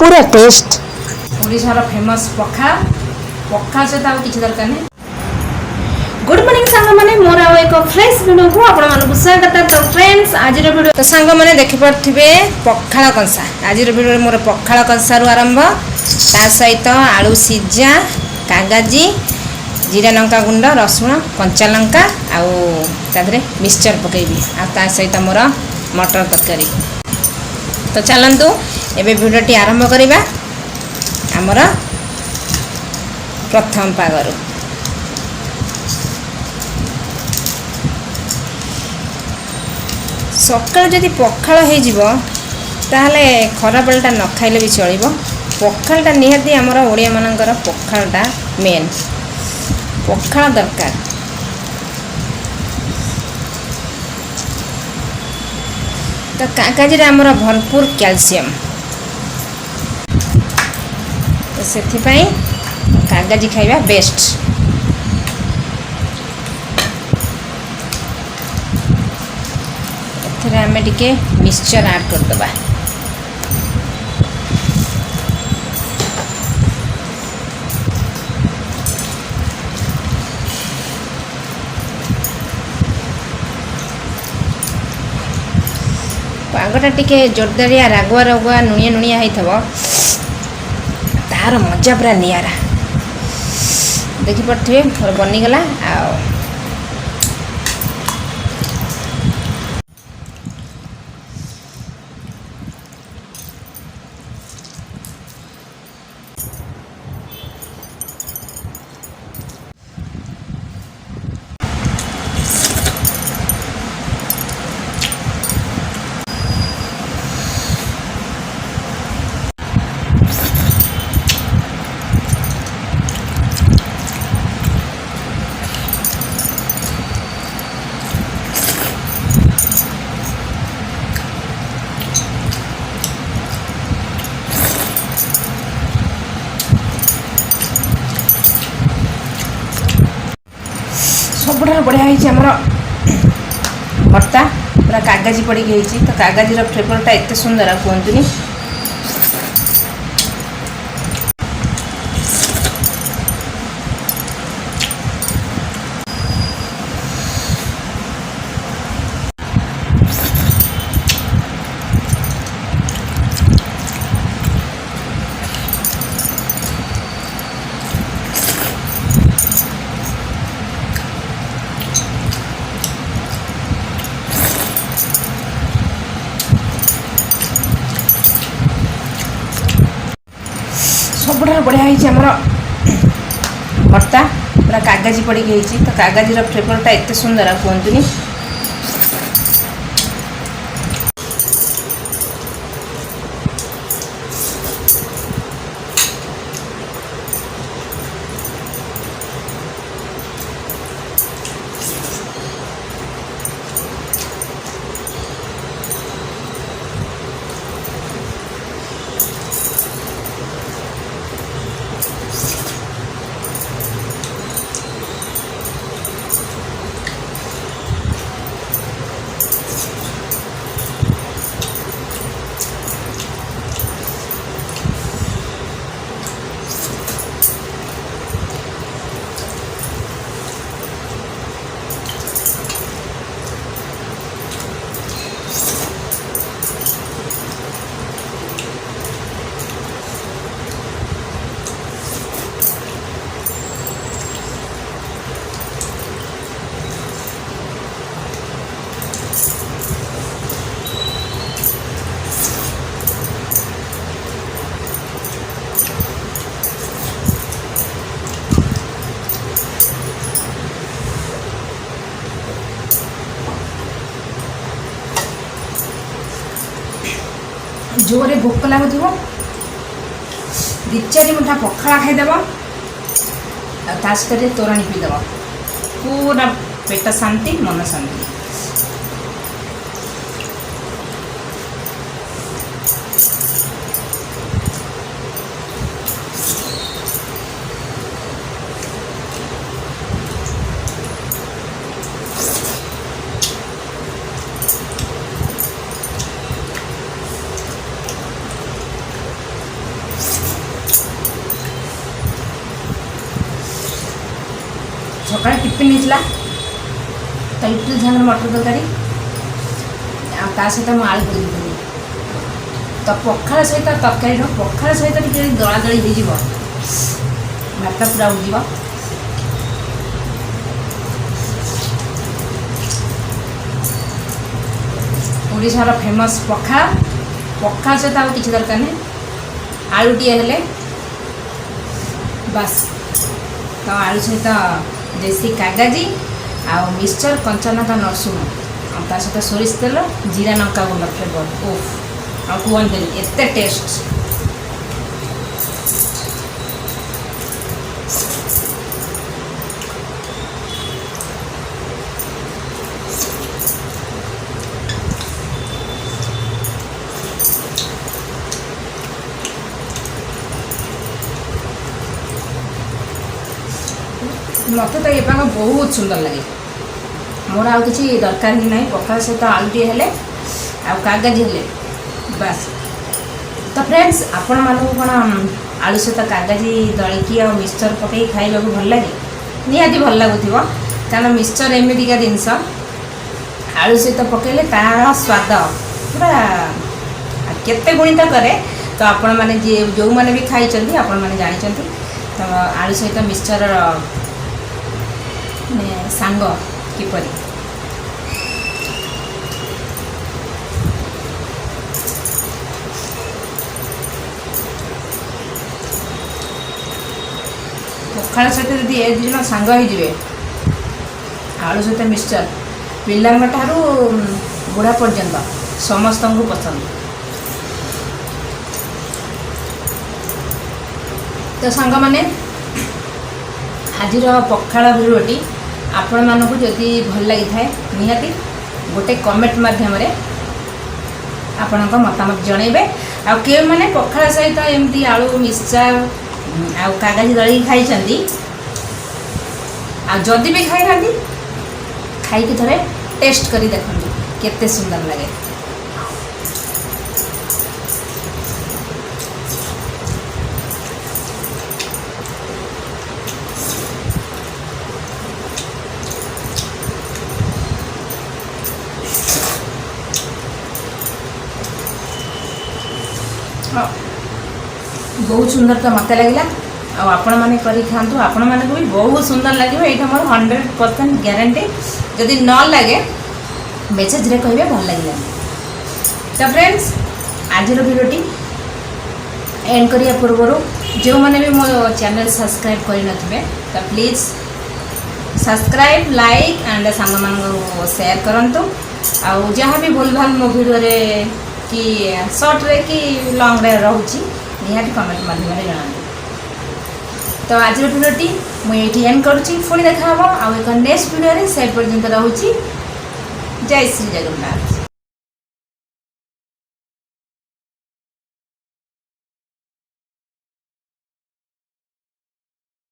पूरा टेस्ट ओडिशार फेमस पखाल पखाल सहित आउ किछि दरकार नहीं। गुड मॉर्निंग सांग माने मोर आउ एक फ्रेश वीडियो को आपण मानकु स्वागत। तो फ्रेंड्स आज वीडियो तो सांग माने देखि परथिबे पखाल कंसा। आज वीडियो मोर पखाल कंसा रु आरंभ ता सहित आलू सिजा कागजी जीरा लंका गुंड रसुण कंचा लंका आउ तादरे मिक्सचर पकेबी आ ता सहित मोर मटर तरकारी। तो चलंतु एबे वीडियोटी आरंभ करिबा आमर प्रथम पागरु। सकाळ जदि पखाल हो ताहले खरा बेलटा न खाइले भी चलिबो। पखालटा निहाती आमर ओडिया मानकर पखालटा मेन पखाल दरकार। तो कागजी आमर भरपूर कैल्शियम तो से कागजी खाइबा बेस्ट। एथरे आमे टिके मिक्सचर ऐड कर दबा। पागटा टिके जोरदारिया रागुआ रागुआ नुणिया नुणिया होइथबो तार मजा पूरा नियारा देखि पड़थे मोर बनिगला। आ सबुठ बढ़िया होमर भर्ता पूरा कागजी पड़ी तो कागजी फ्लेवरटा एत सुंदर कहतुनि। सबुठ बढ़िया होमर भर्ता पूरा कागजी पड़ी तो कागजी फ्लेवरटा एत सुंदर कहतुनि। जोरे भोक लगुव दी चारि मुठा पखाला खाईदेव तासकर तोराणी पीदेव पूरा पेट शांति मन शांति। सकाल टिफिन होता तो इडली झांगर मटर तरकारी ता सहित मुझे आलू पूरी तो पखाड़ सहित तरकारी पखाड़ सहित दला दली हो भात पूरा उड़ ओडिशार फेमस पखाड़ पखाड़ सहित आ किसी दरकार नहीं आलू टी हेले बस तो आलू सहित देसी कागजी आ मिक्सचर कंचा लंका रसुण ता सहित सोरिष तेल जीरा लंका गुंड फ्लेवर ओफ आ कहते एते टेस्ट मत तो ये बहुत सुंदर लगे मोर आउ कि दरकार ही ना पखाड़ सहित आलू टी हेले आ कागज हेले बस तो फ्रेंड्स आपण मानक कौन आलू सहित कागजी दलिकी आ मिक्सचर पकई खाइबा भल लगे निहाती भल लगुव कारण मिक्सचर एमतीका जिनस आलू सहित पकईले तार स्वाद पूरा केते गुणित करे तो आपण मैंने जो मैंने भी खाई आपण मैंने जानी तो आलू सहित मिक्सचर सांग किपरि पखाड़ सहित जदि ए दुजन सांग हो आलू सहित मिक्सचर पिलांग ठारू बुढ़ा पर्यंत समस्त को पसंद तो सांग माने आज पखाड़ भिडियोटी आपण मानक जदि भल लगी थाए निहाती गोटे कमेंट माध्यम आपण मतामत जनइबे आ के माने पखाड़ सहित एमती आलू मिक्सचर आ कागज दली खाई आ जदि भी खाई ना खाई थोड़े टेस्ट करी देखते केते सुंदर लगे बहुत सुंदर तो मत लगे आपण मैंने करी खातु आपण मानक भी बहुत सुंदर लगे ये मोर 100% ग्यारंटी जदि न लगे मेसेज रे कहे भल लगे तो फ्रेंड्स आज भिडियोटी एंड करिया पूर्व जो मैंने भी मो चैनल सब्सक्राइब कर नथिबे तो प्लीज सब्सक्राइब लाइक एंड सांग मान शेयर करंतु आ जहाँ भी भूल भाल मो वीडियो रे कि शॉर्ट रे कि लॉन्ग रे रहउची निहाती कमेंट माध्यम जनानी तो आज भिडियोटी मुझे एंड करुँची पुणी देखा आउ एक नेक्स्ट वीडियो से पर्यंत रोची जय श्री जगन्नाथ।